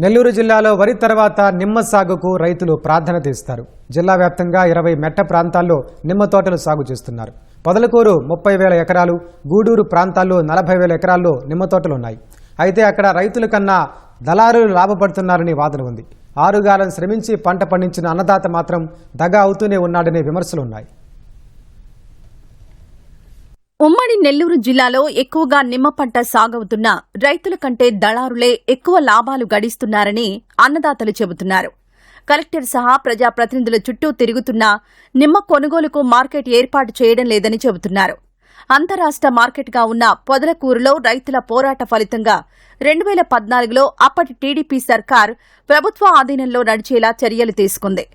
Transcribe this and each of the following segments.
నెల్లూరు జిల్లాలో వరి తర్వాత నిమ్మ సాగుకు రైతులు ప్రాధాన్యత ఇస్తారు. జిల్లా వ్యాప్తంగా 20 మెట్ట ప్రాంతాల్లో నిమ్మ తోటలు సాగు చేస్తున్నారు. పొదలకూరు 30,000 ఎకరాలు, గూడూరు ప్రాంతాల్లో 40,000 ఎకరాల్లో నిమ్మ తోటలు ఉన్నాయి. అయితే అక్కడ రైతుల కన్నా దళారులు లాభపడుతున్నారని వాదన ఉంది. ఆరుగాలం శ్రమించి పంట పండించిన అన్నదాత మాత్రం దగా అవుతూనే ఉన్నాడనే విమర్శలున్నాయి. ఉమ్మడి నెల్లూరు జిల్లాలో ఎక్కువగా నిమ్మ పంట సాగవుతున్న రైతుల కంటే దళారులే ఎక్కువ లాభాలు గడిస్తున్నారని అన్నదాతలు చెబుతున్నారు. కలెక్టర్ సహా ప్రజాప్రతినిధుల చుట్టూ తిరుగుతున్నా నిమ్మ కొనుగోలుకు మార్కెట్ ఏర్పాటు చేయడం లేదని చెబుతున్నారు. అంతరాష్ట్ర మార్కెట్గా ఉన్న పొదలకూరులో రైతుల పోరాట ఫలితంగా 2014లో అప్పటి టీడీపీ సర్కార్ ప్రభుత్వ ఆధీనంలో నడిచేలా చర్యలు తీసుకుంది.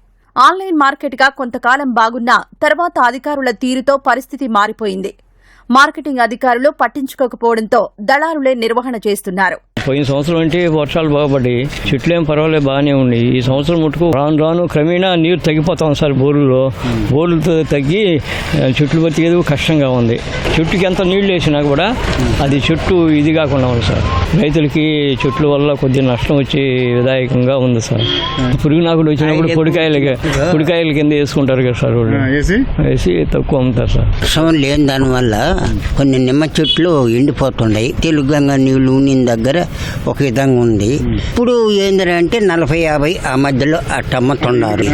ఆన్లైన్ మార్కెట్గా కొంతకాలం బాగున్నా తర్వాత అధికారుల తీరుతో పరిస్థితి మారిపోయింది. మార్కెటింగ్ అధికారులు పట్టించుకోకపోవడంతో దళారులే నిర్వహణ చేస్తున్నారు. పోయిన సంవత్సరం అంటే వర్షాలు బాగుపడి చెట్లేం పర్వాలేదు బాగానే ఉంది. ఈ సంవత్సరం ముట్టుకు రాను రాను క్రమేణా నీరు తగ్గిపోతాం సార్. బోర్లతో తగ్గి చెట్లు బతికేది కష్టంగా ఉంది. చెట్టుకి ఎంత నీళ్లు వేసినా కూడా అది చెట్టు ఇది కాకుండా ఉంది సార్. రైతులకి చెట్ల వల్ల కొద్దిగా నష్టం వచ్చే విధాయకంగా ఉంది సార్. పురుగు నాకులు వచ్చినప్పుడు పొడికాయల కింద వేసుకుంటారు కదా సార్, వాళ్ళు వేసి తక్కువ అమ్ముతారు సార్. వర్షం లేని దానివల్ల కొన్ని నిమ్మ చెట్లు ఎండిపోతున్నాయి. తెలుగంగా నీళ్లు ఉన్న దగ్గర ఒక విధంగా ఉంది. ఇప్పుడు ఏంటంటే 40-50 ఆ మధ్యలో అట్ట అమ్ముతున్నారు.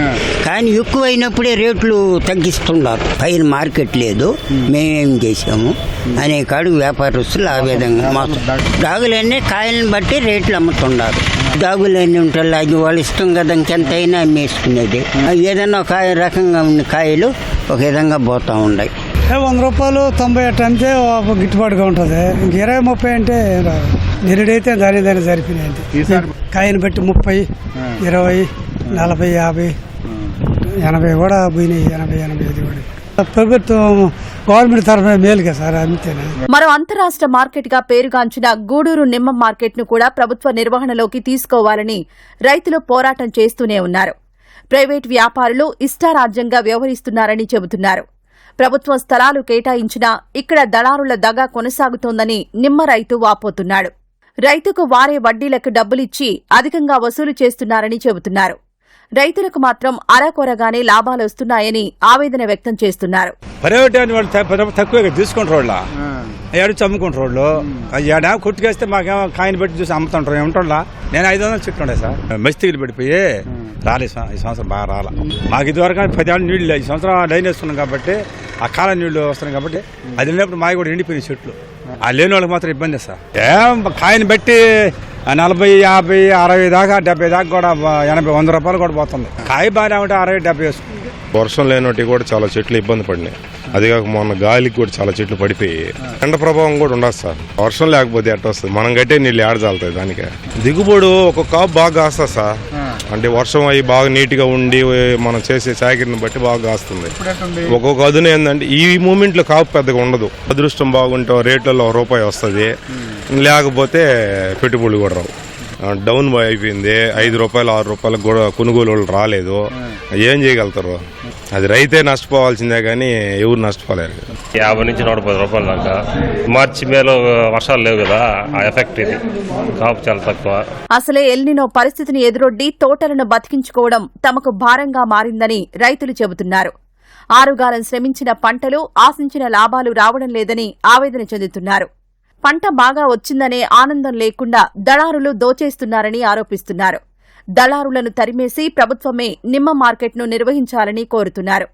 కానీ ఎక్కువైనప్పుడే రేట్లు తగ్గిస్తున్నారు. పైన మార్కెట్ లేదు, మేమేం చేసాము అనే కాడు వ్యాపారస్తులు ఆ విధంగా దాగులన్నీ కాయలను బట్టి రేట్లు అమ్ముతున్నారు. దాగులన్నీ ఉంటాయి, అది వాళ్ళు ఇష్టం కదా, ఇంకెంతైనా అమ్మేసుకునేది. ఏదైనా ఒక రకంగా ఉన్న కాయలు ఒక విధంగా పోతూ ఉన్నాయి. 100 రూపాయలు 90 అట్ట అంటే గిట్టుబాటుగా ఉంటుంది. ఇంక 20-30 అంటే నిరుడైతే దాని సరిపోయినాయి. కాయని బట్టి 30, 20, 40, 50, 80 కూడా పోయినాయి. 80-85 కూడా ప్రభుత్వం గవర్నమెంట్ తరఫున మేలుగా సార్, అంతేనా. మరో అంతరాష్ట్ర మార్కెట్ గా పేరుగాంచిన గూడూరు నిమ్మ మార్కెట్ ను కూడా ప్రభుత్వ నిర్వహణలోకి తీసుకోవాలని రైతులు పోరాటం చేస్తూనే ఉన్నారు. ప్రైవేట్ వ్యాపారులు ఇష్టారాజ్యంగా వ్యవహరిస్తున్నారని చెబుతున్నారు. ప్రభుత్వం స్థలాలు కేటాయించినా ఇక్కడ దళారుల దగా కొనసాగుతోందని నిమ్మ రైతు వాపోతున్నాడు. రైతుకు వారే వడ్డీలకు డబ్బులిచ్చి అధికంగా వసూలు చేస్తున్నారని చెబుతున్నారు. రైతులకు మాత్రం అరాకొరగానే లాభాలు వస్తున్నాయని ఆవేదన వ్యక్తం చేస్తున్నారు. ప్రైవేట్ వాళ్ళు తక్కువగా తీసుకుంటారు, ఏడుచి అమ్ముకుంటారు. ఏడా కొట్టుకేస్తే మాకేమో కాయని పెట్టి చూసి అమ్ముతుంటారు. ఏమంటా నేను 500 చెట్లుండే సార్, మస్తికి పడిపోయి రాలేదు. ఈ సంవత్సరం బాగా రాలా. మాకు ఇదివరకు 10 ఏళ్ళు నీళ్ళు, ఈ సంవత్సరం లైన్ వేస్తున్నాం కాబట్టి ఆ కాలం నీళ్లు వస్తున్నాయి కాబట్టి అది వెళ్ళినప్పుడు మావి కూడా ఎండిపోయినాయి చెట్లు. ఆ లేని వాళ్ళకి మాత్రం ఇబ్బంది సార్. కాయని బట్టి 40, 50, 60 దాకా 70 దాకా కూడా 80, 100 రూపాయలు కూడా పోతుంది. కాయ బాగా ఉంటే 60, 70 వేసుకుంది. వర్షం లేనట్టు కూడా చాలా చెట్లు ఇబ్బంది పడినాయి. అది కాక మొన్న గాలికి కూడా చాలా చెట్లు పడిపోయి ఎండ ప్రభావం కూడా ఉండదు సార్. వర్షం లేకపోతే ఎట్ట వస్తుంది, మనం గట్టే నీళ్ళు ఏడజాలుతాయి. దానికే దిగుబడి ఒక కాపు బాగా కాస్తుంది సార్. అంటే వర్షం అవి బాగా నీట్గా ఉండి మనం చేసే చాకరీని బట్టి బాగా కాస్తుంది. ఒక్కొక్క అదును ఏంటంటే ఈ మూమెంట్లో కాపు పెద్దగా ఉండదు. అదృష్టం బాగుంటే రేట్లలో ₹1 వస్తుంది, లేకపోతే పెట్టుబడులు కూడా రావు. డౌన్ అయిపోయింది. ₹5, ₹6 కూడా కొనుగోలు రాలేదు. ఏం చేయగలుగుతారు? అది రైతే నష్టపోవాల్సిందే కానీ ఎవరు నష్టపోలేరు. 50 నుంచి 110 రూపాయలు దాకా. మార్చి మేలో వర్షాలు లేవు కదా, ఆ ఎఫెక్ట్ ఇది. కాపు చాలా తక్కువ. అసలే ఎల్నినో పరిస్థితిని ఎదురొడ్డి తోటలను బతికించుకోవడం తమకు భారంగా మారిందని రైతులు చెబుతున్నారు. ఆరుగాలం శ్రమించిన పంటలు ఆశించిన లాభాలు రావడం లేదని ఆవేదన చెందుతున్నారు. పంట బాగా వచ్చిందనే ఆనందం లేకుండా దళారులు దోచేస్తున్నారని ఆరోపిస్తున్నారు. దళారులను తరిమేసి ప్రభుత్వమే నిమ్మ మార్కెట్ను నిర్వహించాలని కోరుతున్నారు.